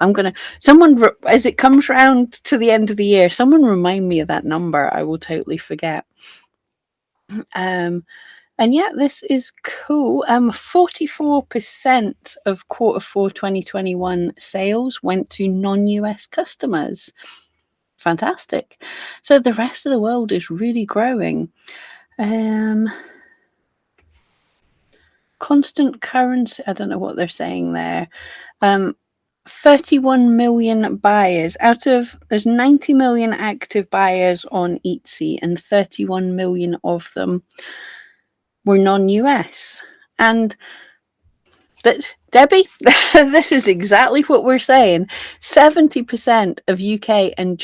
As it comes round to the end of the year, someone remind me of that number. I will totally forget. And yeah, this is cool. 44% of Q4 2021 sales went to non-US customers. Fantastic. So the rest of the world is really growing. Constant currency, I don't know what they're saying there. 31 million buyers there's 90 million active buyers on Etsy, and 31 million of them were non-US. And that, Debbie, this is exactly what we're saying. 70% of UK and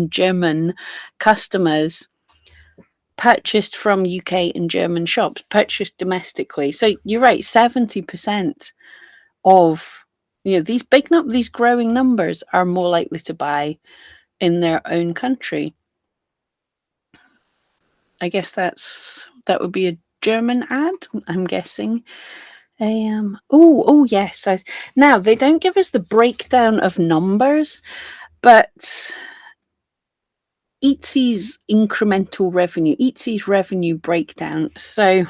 German customers purchased from UK and German shops, purchased domestically. So you're right, 70% of these growing numbers are more likely to buy in their own country. I guess that would be a German ad, I'm guessing. Oh yes. Now they don't give us the breakdown of numbers, but Etsy's incremental revenue, Etsy's revenue breakdown. So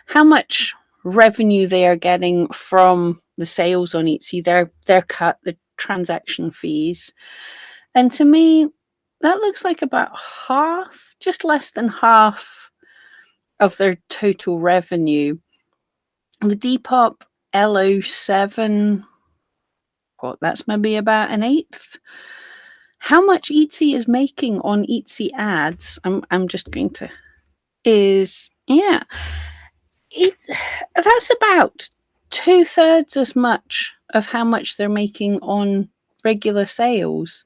how much revenue they are getting from the sales on Etsy, their cut, the transaction fees. And to me, that looks like about half, just less than half of their total revenue. The Depop LO7, that's maybe about an eighth. How much Etsy is making on Etsy ads, I'm just going to, that's about 2/3 as much of how much they're making on regular sales.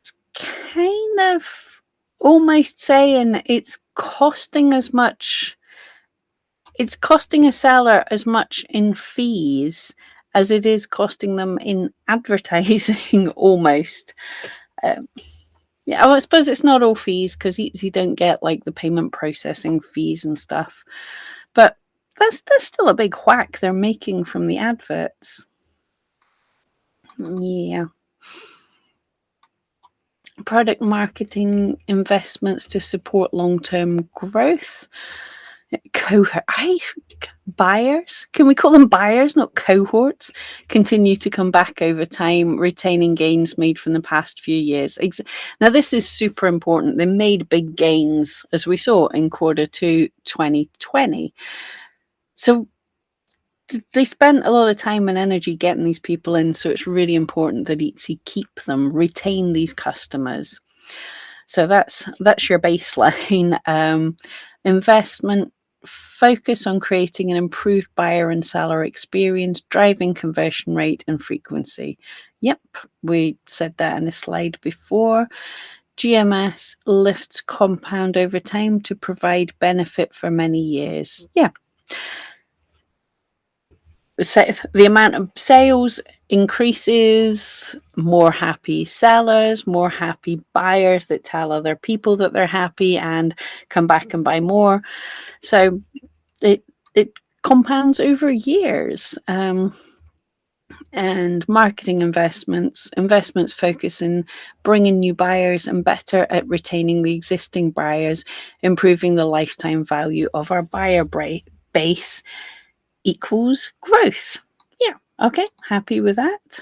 It's kind of almost saying it's costing a seller as much in fees as it is costing them in advertising almost. I suppose it's not all fees because Etsy don't get like the payment processing fees and stuff. But that's still a big whack they're making from the adverts. Yeah. Product marketing investments to support long-term growth. Buyers, can we call them buyers, not cohorts, continue to come back over time, retaining gains made from the past few years. Now, this is super important. They made big gains, as we saw in Q2 2020. So they spent a lot of time and energy getting these people in, so it's really important that Etsy keep them, retain these customers. So that's your baseline. Investment, focus on creating an improved buyer and seller experience, driving conversion rate and frequency. Yep, we said that in a slide before. GMS lifts compound over time to provide benefit for many years. Yeah. The amount of sales increases, more happy sellers, more happy buyers that tell other people that they're happy and come back and buy more. So it compounds over years. And marketing investments focus in bringing new buyers and better at retaining the existing buyers, improving the lifetime value of our buyer base equals growth. Yeah, okay, happy with that.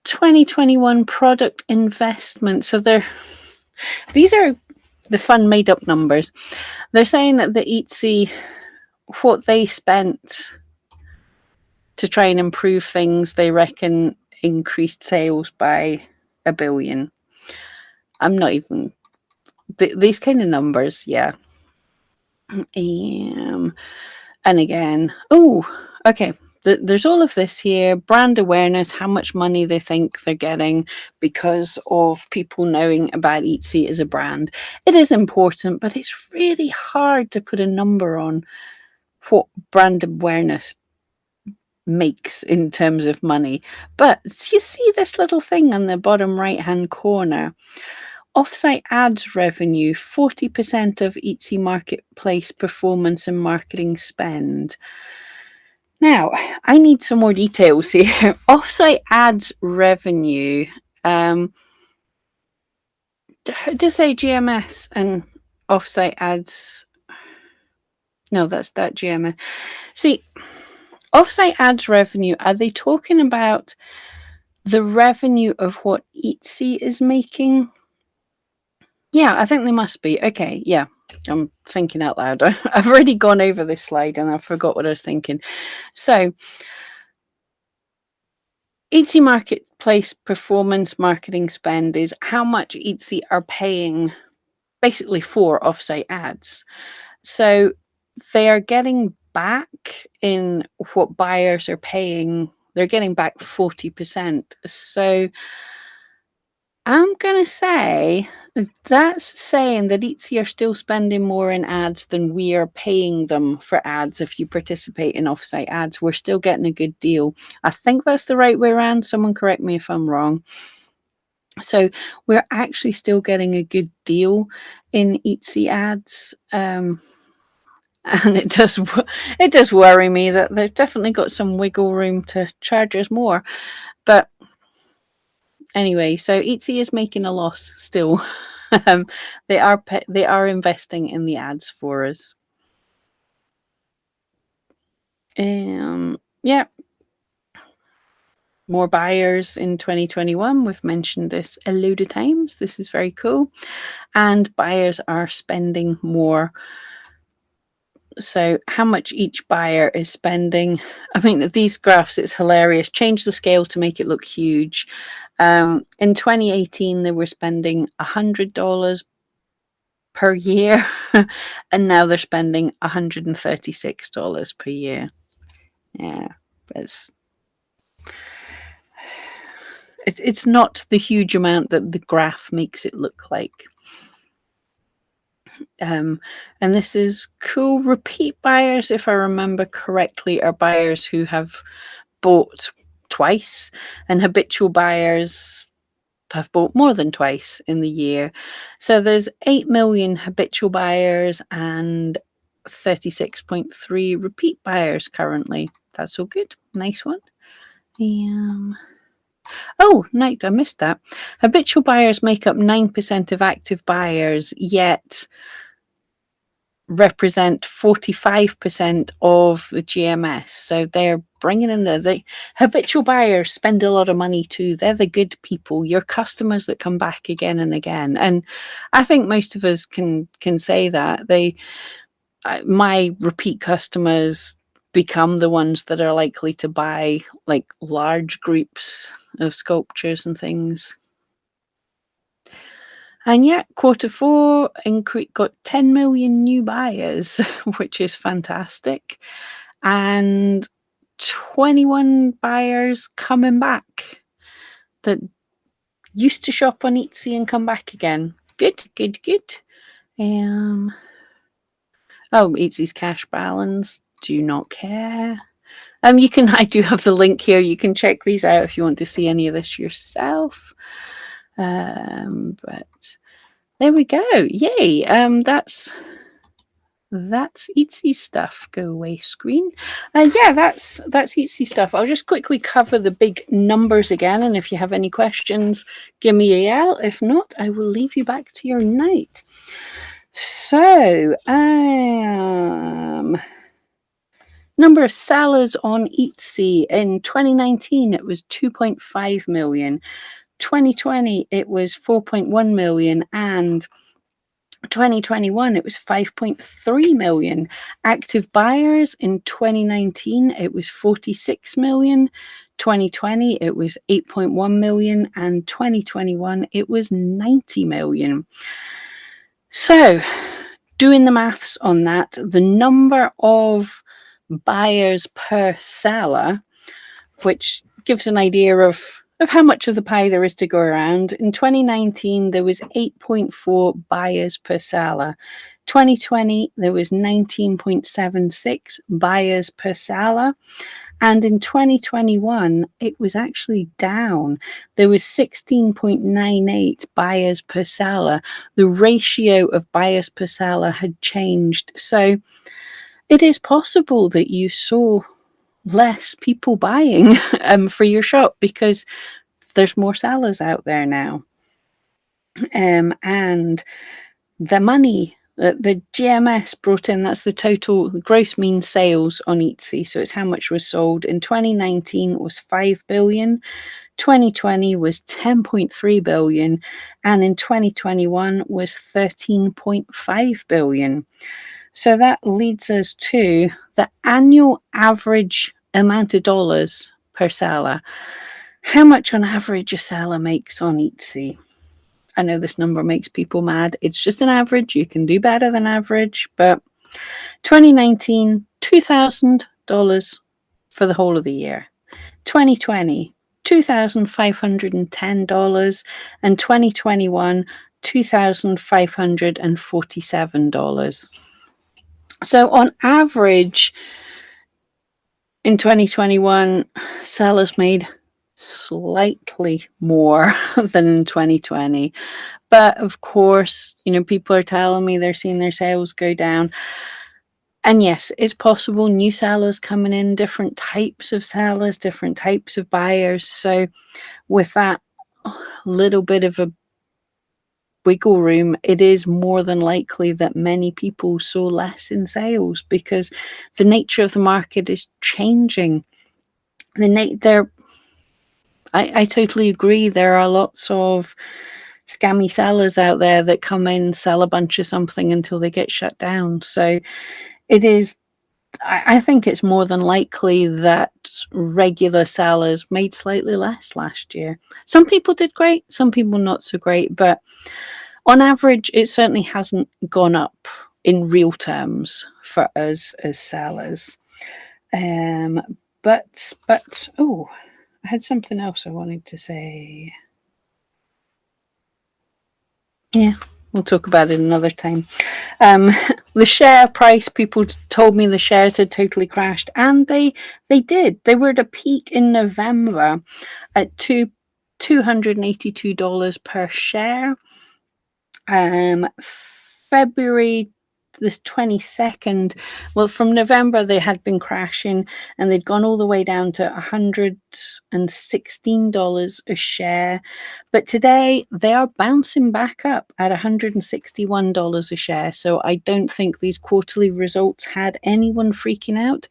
2021 product investment. So these are the fun made up numbers. They're saying that the Etsy, what they spent to try and improve things, they reckon increased sales by $1 billion. I'm not even these kind of numbers, yeah. And again, okay. There's all of this here. Brand awareness, how much money they think they're getting because of people knowing about Etsy as a brand. It is important, but it's really hard to put a number on what brand awareness makes in terms of money. But you see this little thing on the bottom right-hand corner. Offsite ads revenue, 40% of Etsy marketplace performance and marketing spend. Now, I need some more details here. Offsite ads revenue, just say GMS and offsite ads. No, that's that GMS. See, offsite ads revenue, are they talking about the revenue of what Etsy is making? Yeah, I think they must be. Okay, yeah. I'm thinking out loud. I've already gone over this slide and I forgot what I was thinking. So, Etsy marketplace performance marketing spend is how much Etsy are paying basically for offsite ads. So, they are getting back in what buyers are paying. They're getting back 40%. So, I'm going to say that's saying that Etsy are still spending more in ads than we are paying them for ads. If you participate in offsite ads, we're still getting a good deal. I think that's the right way around. Someone correct me if I'm wrong. So we're actually still getting a good deal in Etsy ads. And it does worry me that they've definitely got some wiggle room to charge us more. But anyway, so Etsy is making a loss still. They are investing in the ads for us. Yeah. More buyers in 2021. We've mentioned this a load of times. This is very cool. And buyers are spending more. So how much each buyer is spending. I mean, these graphs, it's hilarious. Change the scale to make it look huge. In 2018, they were spending $100 per year, and now they're spending $136 per year. Yeah, it's not the huge amount that the graph makes it look like. And this is cool. Repeat buyers, if I remember correctly, are buyers who have bought twice, and habitual buyers have bought more than twice in the year. So there's 8 million habitual buyers and 36.3 repeat buyers currently. That's all good. Nice one. Oh, no, I missed that. Habitual buyers make up 9% of active buyers, yet represent 45% of the GMS. So they're bringing in the habitual buyers spend a lot of money too. They're the good people, your customers that come back again and again. And I think most of us can say that. My repeat customers become the ones that are likely to buy like large groups of sculptures and things. And yet, quarter four got 10 million new buyers, which is fantastic. And 21 buyers coming back that used to shop on Etsy and come back again. Good, good, good. Etsy's cash balance. Do not care. I do have the link here. You can check these out if you want to see any of this yourself. But there we go. Yay. That's Etsy stuff. Go away screen. That's Etsy stuff. I'll just quickly cover the big numbers again, and if you have any questions, give me a yell. If not, I will leave you back to your night. So, number of sellers on Etsy in 2019, it was 2.5 million. 2020, it was 4.1 million, and 2021, it was 5.3 million. Active buyers in 2019, it was 46 million. 2020, it was 8.1 million, and 2021, it was 90 million. So, doing the maths on that, the number of buyers per seller, which gives an idea of how much of the pie there is to go around. In 2019, there was 8.4 buyers per seller. 2020, there was 19.76 buyers per seller. And in 2021, it was actually down. There was 16.98 buyers per seller. The ratio of buyers per seller had changed. So it is possible that you saw less people buying for your shop because there's more sellers out there now. And the money, the GMS brought in, that's the total gross mean sales on Etsy. So it's how much was sold. In 2019 was 5 billion. 2020 was 10.3 billion. And in 2021 was 13.5 billion. So that leads us to the annual average amount of dollars per seller. How much on average a seller makes on Etsy? I know this number makes people mad. It's just an average. You can do better than average. But 2019, $2,000 for the whole of the year. 2020, $2,510. And 2021, $2,547. So on average, in 2021, sellers made slightly more than in 2020. But of course, people are telling me they're seeing their sales go down. And yes, it's possible new sellers coming in, different types of sellers, different types of buyers. So with that little bit of a wiggle room, it is more than likely that many people saw less in sales because the nature of the market is changing. I totally agree. There are lots of scammy sellers out there that come in, sell a bunch of something until they get shut down. So it is, I think it's more than likely that regular sellers made slightly less last year. Some people did great, some people not so great, but on average, it certainly hasn't gone up in real terms for us as sellers. But I had something else I wanted to say. Yeah, we'll talk about it another time. The share price, people told me the shares had totally crashed, and they did. They were at a peak in November at $282 per share. February this 22nd, well, from November they had been crashing and they'd gone all the way down to $116 a share. But today they are bouncing back up at $161 a share. So I don't think these quarterly results had anyone freaking out.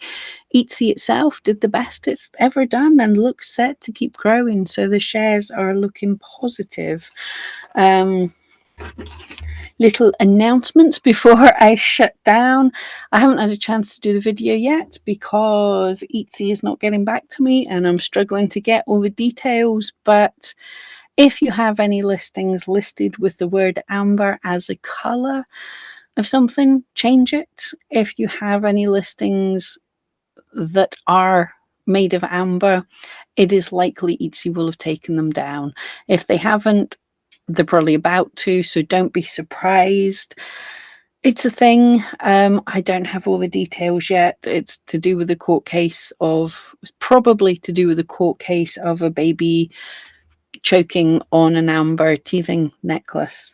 Etsy itself did the best it's ever done and looks set to keep growing. So the shares are looking positive. Little announcements before I shut down. I haven't had a chance to do the video yet because Etsy is not getting back to me and I'm struggling to get all the details. But if you have any listings listed with the word amber as a color of something, change it. If you have any listings that are made of amber, it is likely Etsy will have taken them down. If they haven't, they're probably about to, so don't be surprised. It's a thing. I don't have all the details yet. It's to do with the court case of, probably to do with the court case of a baby choking on an amber teething necklace.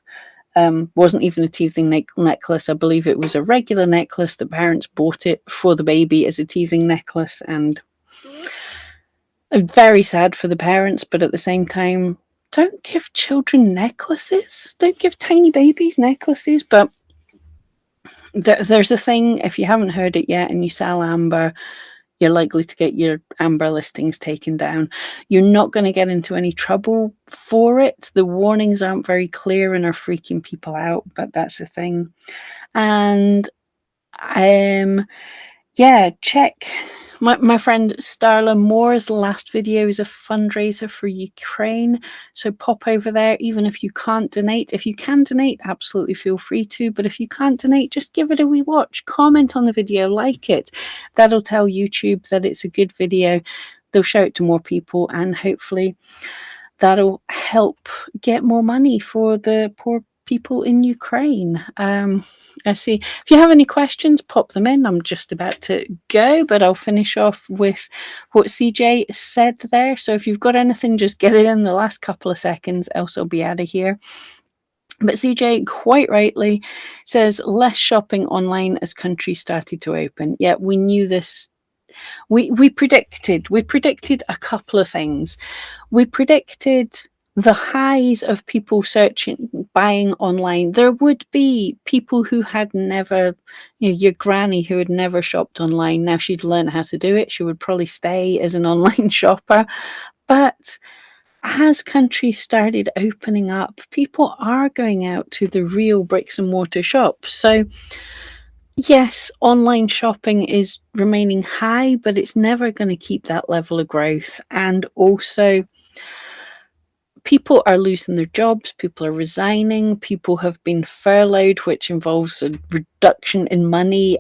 Wasn't even a teething necklace. I believe it was a regular necklace. The parents bought it for the baby as a teething necklace, and very sad for the parents, but at the same time, don't give children necklaces. Don't give tiny babies necklaces. But there's a thing, if you haven't heard it yet and you sell amber, you're likely to get your amber listings taken down. You're not going to get into any trouble for it. The warnings aren't very clear and are freaking people out, but that's the thing. And yeah, check my friend Starla Moore's last video is a fundraiser for Ukraine. So pop over there, even if you can't donate. If you can donate, absolutely feel free to. But if you can't donate, just give it a wee watch. Comment on the video, like it. That'll tell YouTube that it's a good video. They'll show it to more people, and hopefully that'll help get more money for the poor people in Ukraine. I see. If you have any questions, pop them in. I'm just about to go, but I'll finish off with what CJ said there. So if you've got anything, just get it in the last couple of seconds, else I'll be out of here. But CJ, quite rightly, says less shopping online as countries started to open. Yeah, we knew this. We predicted a couple of things. We predicted the highs of people searching, buying online. There would be people who had never, your granny who had never shopped online. Now she'd learn how to do it. She would probably stay as an online shopper. But as countries started opening up, people are going out to the real bricks and mortar shops. So yes, online shopping is remaining high, but it's never going to keep that level of growth. And also, people are losing their jobs, people are resigning, people have been furloughed, which involves a reduction in money.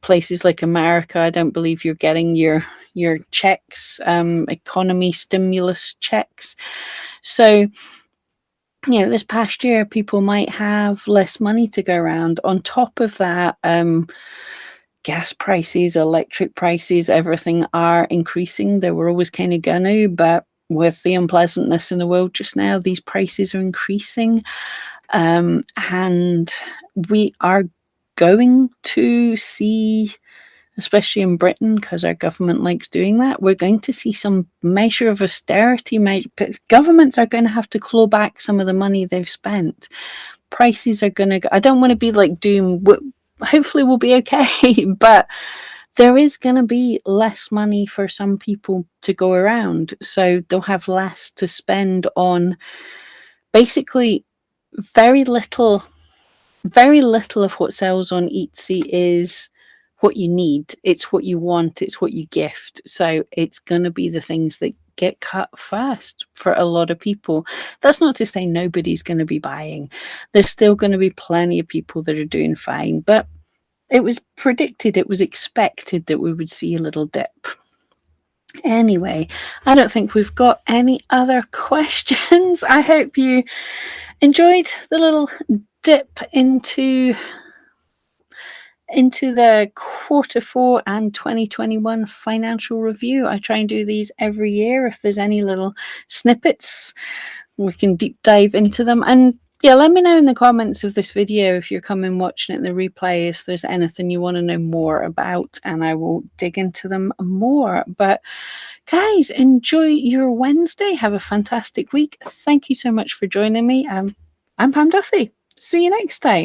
Places like America, I don't believe you're getting your checks, economy stimulus checks. So, this past year, people might have less money to go around. On top of that, gas prices, electric prices, everything are increasing. They were always kind of gonna, but with the unpleasantness in the world just now, these prices are increasing. And we are going to see, especially in Britain, because our government likes doing that, we're going to see some measure of austerity. Governments are going to have to claw back some of the money they've spent. Prices are going to go. I don't want to be like doom. Hopefully we'll be okay, but there is going to be less money for some people to go around. So they'll have less to spend on basically very little of what sells on Etsy is what you need. It's what you want. It's what you gift. So it's going to be the things that get cut first for a lot of people. That's not to say nobody's going to be buying. There's still going to be plenty of people that are doing fine, but it was predicted, it was expected that we would see a little dip. Anyway, I don't think we've got any other questions. I hope you enjoyed the little dip into into the Q4 and 2021 financial review. I try and do these every year. If there's any little snippets, we can deep dive into them. And yeah, let me know in the comments of this video, if you're coming watching it in the replay, if there's anything you want to know more about, and I will dig into them more. But guys, enjoy your Wednesday. Have a fantastic week. Thank you so much for joining me. I'm Pam Duffy. See you next time.